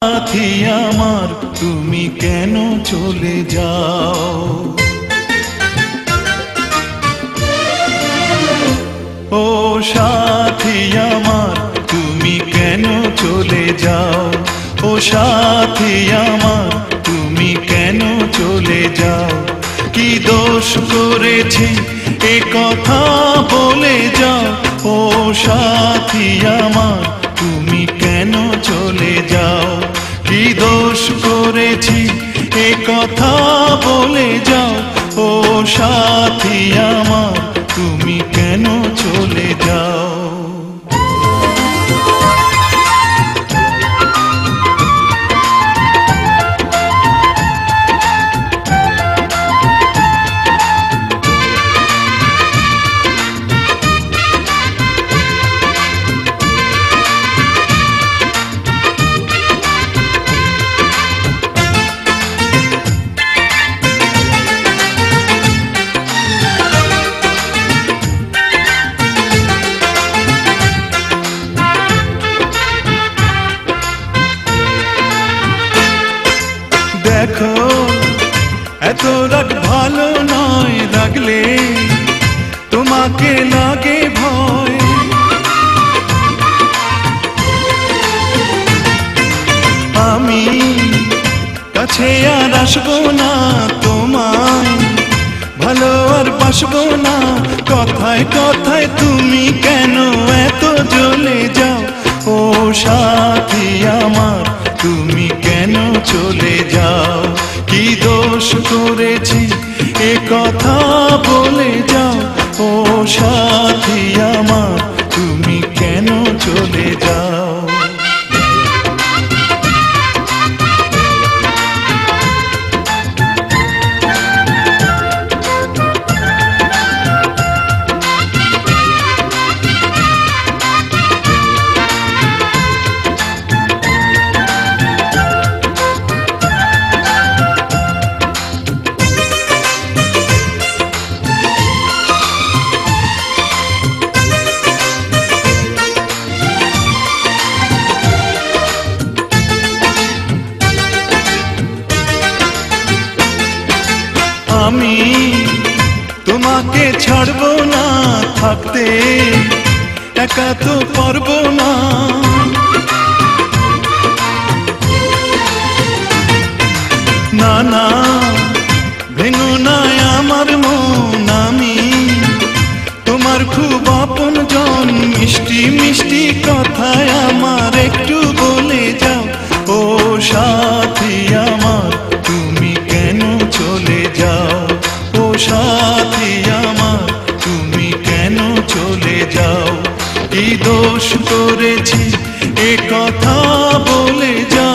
সাথী আমার তুমি কেন চলে যাও? ও সাথী আমার তুমি কেন চলে যাও? ও সাথী আমার তুমি কেন চলে যাও? কি দোষ করেছি এ কথা বলে যাও। ও সাথী আমার তুমি কেন চলে যাও? কি দোষ করেছি এ কথা বলে যাও। ও সাথী আমার তুমি কেন চলে যাও? দেখো এত রাগ ভালো নয়, রাগলে তোমাকে লাগে ভয়। আমি কাছে আর আসবো না, তোমায় ভালো আর বাসবো না। কথায় কথায় তুমি কেন এত জ্বলে যাও? ও সাথী আমার তুমি কেন চলে যাও? কি দোষ করেছি এ কথা বলে যাও। ও সাথী আমার তুমি কেন চলে যাও? আমি তোমাকে ছাড়বো না, থাকতে একা তো পারবো না। না না ভেঙো না আমার মন, আমি তোমার খুব আপন জন। মিষ্টি মিষ্টি কথায় আমার একটু বলে যাও। ও সাথী আমার তুমি কেন চলে যাও? ও সাথী আমার তুমি কেন চলে যাও? কি দোষ করেছি এ কথা বলে যাও।